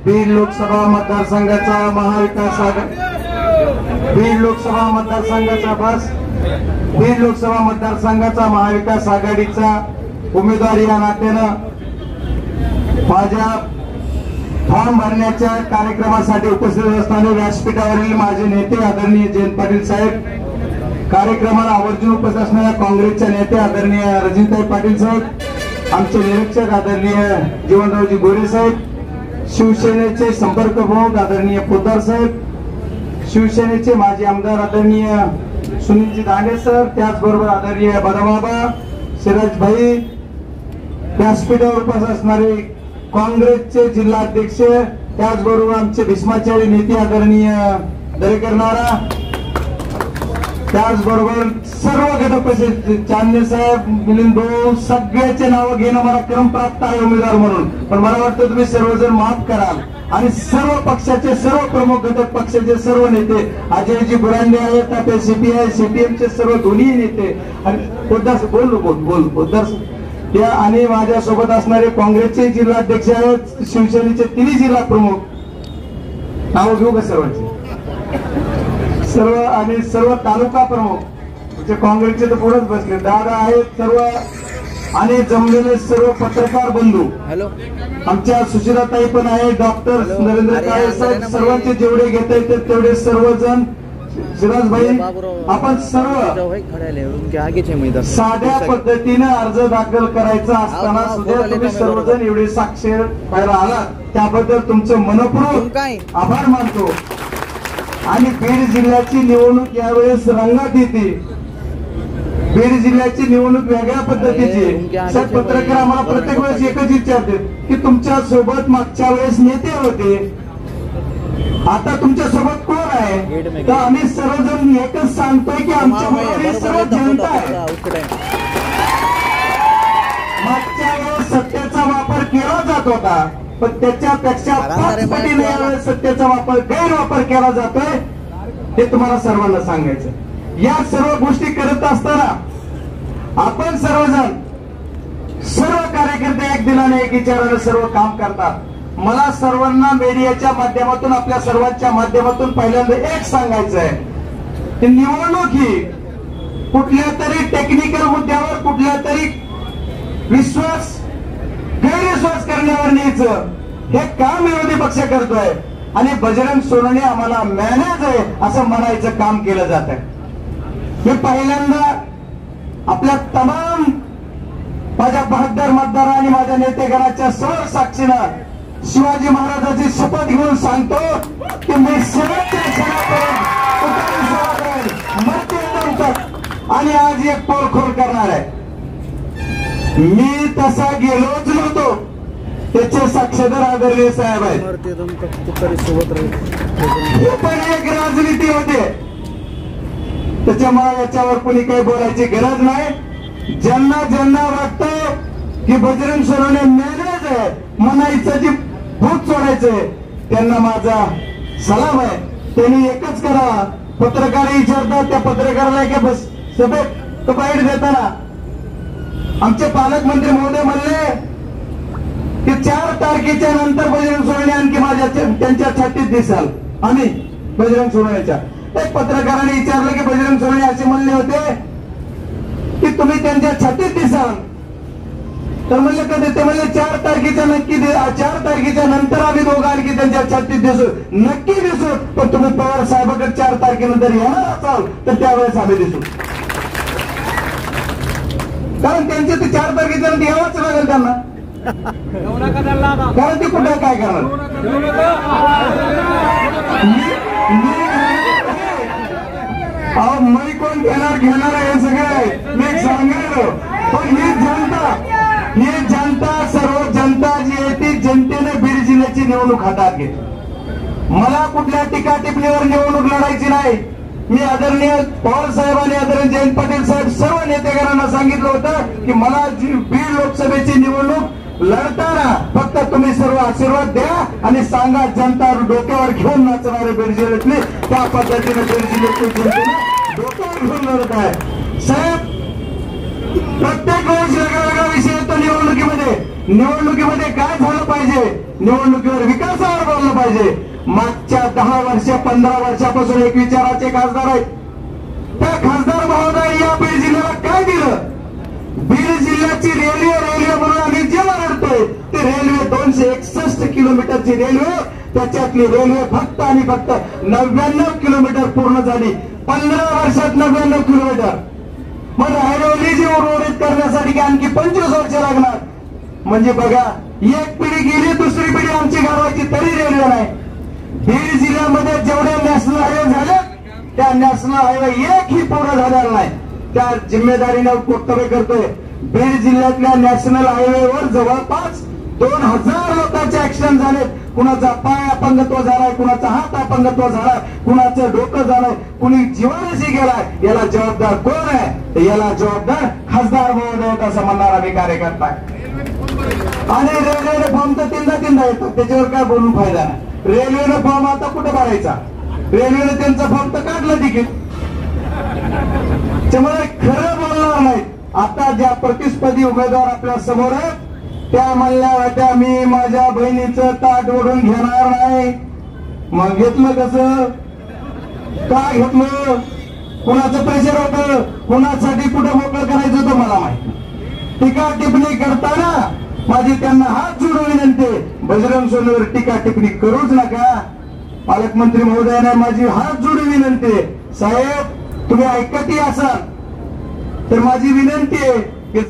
बीड लोकसभा मतदारसंघाचा महाविकास आघाडी बीड लोकसभा मतदारसंघाचा महाविकास आघाडीचा उमेदवार या नात्यानं माझ्या फॉर्म भरण्याच्या कार्यक्रमासाठी उपस्थित असताना व्यासपीठावरील माझे नेते आदरणीय जयंत पाटील साहेब, कार्यक्रमाला आवर्जून उपस्थित असणाऱ्या काँग्रेसचे नेते आदरणीय रजनीताई पाटील साहेब, आमचे निरीक्षक आदरणीय जीवनरावजी गोरे साहेब, शिवसेनेचे संपर्क प्रमुख आदरणीय पोद्दार साहेब, शिवसेनेचे माजी आमदार आदरणीय सुनीलजी दांडे सर, त्याचबरोबर आदरणीय बदामाबा सिराज भाई, व्यासपीठावर उपस्थित असणारे काँग्रेसचे जिल्हाध्यक्ष, त्याचबरोबर आमचे भीष्माचार्य नेते आदरणीय दरेकर नारा, त्याचबरोबर सर्व गटप्रतिनिधी चांदे साहेब, मिलिंद भाऊ, सगळ्याचे नाव घेणं मला क्रम प्राप्त आहे उमेदवार म्हणून, पण मला वाटतं तुम्ही सर्वजण माफ कराल आणि सर्व पक्षाचे सर्व प्रमुख घटक पक्षाचे सर्व नेते, अजयजी बुरांडे आहेत, आपले सीपीआय सीपीएमचे सर्व दोन्ही नेते आणि पोद्दार या आणि माझ्यासोबत असणारे काँग्रेसचे जिल्हाध्यक्ष आहेत, शिवसेनेचे तिन्ही जिल्हा प्रमुख, नाव घेऊ का सर्वांचे, सर्व आणि सर्व तालुका प्रमुख काँग्रेसचे तर पुढेच बसले दादा आहेत सर्व, आणि जमलेले सर्व पत्रकार बंधू, आमच्या सुशीलाताई पण आहे, डॉक्टर नरेंद्र काळे साहेब, सर्वांचे जेवढे घेता येते तेवढे सर्वजण, सिराज भाई, आपण सर्व साध्या पद्धतीने अर्ज दाखल करायचा असताना सुद्धा तुम्ही सर्वजण एवढे साक्षर व्हायला आलात, त्याबद्दल तुमचं मनपूर्वक आभार मानतो. आणि बीड जिल्ह्याची निवडणूक यावेळेस रंगात येते. बीड जिल्ह्याची निवडणूक वेगळ्या पद्धतीची. पत्रकार आम्हाला प्रत्येक वेळेस एकच विचारते की तुमच्या सोबत मागच्या वेळेस नेते होते, आता तुमच्या सोबत कोण आहे, तर आम्ही सर्वजण एकच सांगतोय की आमच्या बरोबर सर्व जनता आहे. मागच्या वेळेस सत्तेचा वापर केला जात होता, पण त्याच्यापेक्षा 5 पटीने यावेळेस सत्तेचा वापर गैरवापर केला जातोय, हे तुम्हाला सर्वांना सांगायचं. या सर्व गोष्टी करत असताना आपण सर्वजण सर्व कार्यकर्ते एक दिलाने एक विचाराने सर्व काम करतात. मला सर्वांना मीडियाच्या माध्यमातून आपल्या सर्वांच्या माध्यमातून पहिल्यांदा एक सांगायचं आहे की निवडणूक ही कुठल्या तरी टेक्निकल मुद्द्यावर कुठल्या तरी विश्वास गैरविश्वास करण्यावर न्यायचं हे काम विरोधी पक्ष करतोय आणि बजरंग सोनवणे आम्हाला मॅनेज आहे असं म्हणायचं काम केलं जात आहे. हे पहिल्यांदा आपल्या तमाम माझ्या बहादर मतदार आणि माझ्या नेतेगणाच्या सर्व साक्षीनं शिवाजी महाराजांची शपथ घेऊन सांगतो की मी शेवटच्या क्षणापर्यंत आणि आज एक पोरखोल करणार आहे. मी तसा गेलोच नव्हतो, त्याचे साक्षीदार आदरणीय साहेब आहेत. हे पण एक राजनीती होते, त्याच्यामुळे याच्यावर कोणी काही बोलायची गरज नाही. ज्यांना ज्यांना वाटतं की बजरंग सोनवणे मॅनेज आहे म्हणायचं जी भूत सोडायचंय त्यांना माझा सलाम आहे. त्यांनी एकच करा, पत्रकार विचारतात त्या पत्रकाराला एका बस सभेत बाहेर देताना आमचे पालकमंत्री महोदय म्हणले की 4 तारखेच्या नंतर बजरंग सोनवणे आणखी माझ्या त्यांच्या छातीत दिसाल. आम्ही बजरंग सोनवणेच्या एक पत्रकाराने विचारलं की बजरंग सोनवणे असे म्हणले होते की तुम्ही त्यांच्या छातीत दिसाल, तर म्हणले कधी, ते म्हणले 4 तारखेच्या नक्की 4 तारखेच्या नंतर आम्ही दोघं आणखी त्यांच्या छातीत दिसू, नक्की दिसू, पण तुम्ही पवार साहेबांकडे 4 तारखेनंतर येणार असाल तर त्यावेळेस आम्ही दिसू, कारण त्यांचे ते 4 तारखेच्या नंतर यावंच लागेल त्यांना, कारण ते कुठे काय करणार. मी कोण घेणार हे सगळे मी सांगणार, पण ही जनता सर्व जनता जी आहे ती जनतेने बीड जिल्ह्याची निवडणूक हातात घेतली. मला कुठल्या टीका टिप्पणीवर निवडणूक लढायची नाही. मी आदरणीय पवार साहेब आणि आदरणीय जयंत पाटील साहेब सर्व नेतेकरांना सांगितलं होतं की मला बीड लोकसभेची निवडणूक लढताना फक्त तुम्ही सर्व आशीर्वाद द्या आणि सांगा जनता डोक्यावर घेऊन नाचणारे बीड जिल्ह्यातले त्या पद्धतीने बीड जिल्ह्यातील जनतेने डोक्यावर घेऊन लढत आहे. साहेब प्रत्येक वेळेस वेगळा वेगळा विषय येतो निवडणुकीमध्ये. निवडणुकीमध्ये काय झालं पाहिजे, निवडणुकीवर विकासावर बोललं पाहिजे. मागच्या 10 वर्ष 15 वर्षापासून एक विचाराचे खासदार आहेत. त्या खासदार महोदय या बीड जिल्ह्याला काय दिलं? बीड जिल्ह्याची रेल्वे म्हणून आम्ही जे रडतोय ते रेल्वे 261 किलोमीटरची रेल्वे, त्याच्यातली रेल्वे फक्त आणि फक्त 99 किलोमीटर पूर्ण झाली. 15 वर्षात 99 किलोमीटर. मग राहिलेली जी उर्वरित करण्यासाठी आणखी 25 वर्ष लागणार. म्हणजे बघा, एक पिढी गेली, दुसरी पिढी आमची घालवायची तरी रेल्वे नाही. बीड जिल्ह्यामध्ये जेवढे नॅशनल हायवे झाले त्या नॅशनल हायवे एकही पूर्ण झालेला नाही. त्या जिम्मेदारीने वक्तव्य करतोय. बीड जिल्ह्यातल्या नॅशनल हायवेवर जवळपास 2000 लोकांचे ऍक्सिडेंट झालेत. कुणाचा पाय अपंगत्व झालाय, कुणाचा हात अपंगत्व झालाय, कुणाचं डोकं झालंय, कुणी जीवानीशी गेलाय. याला जबाबदार कोण आहे? याला जबाबदार खासदार महोदय असं म्हणणारा मी कार्यकर्ता आहे. आणि रेल्वेने फॉर्म तर तीनदा येतात, त्याच्यावर काय बोलून फायदा नाही. रेल्वेनं फॉर्म आता कुठे भरायचा? रेल्वेने त्यांचा फॉर्म तर काढलं तिकीट. त्यामुळे खरं बोलणार नाही. आता ज्या प्रतिस्पर्धी उमेदवार आपल्या समोर आहेत त्या म्हणल्या होत्या मी माझ्या बहिणीचं ताट ओढून घेणार नाही. मग घेतलं कसं? का घेतलं? कुणाचं प्रेशर होतं? कुणासाठी कुठं मोकळं करायचं होतं मला माहिती. टीका टिप्पणी करताना माझी त्यांना हात जोडून विनंती, बजरंग सोनवर टीका टिप्पणी करूच नका. पालकमंत्री महोदयाने माझी हात जोडून विनंती, साहेब तुम्ही ऐकतही असाल तर माझी विनंती आहे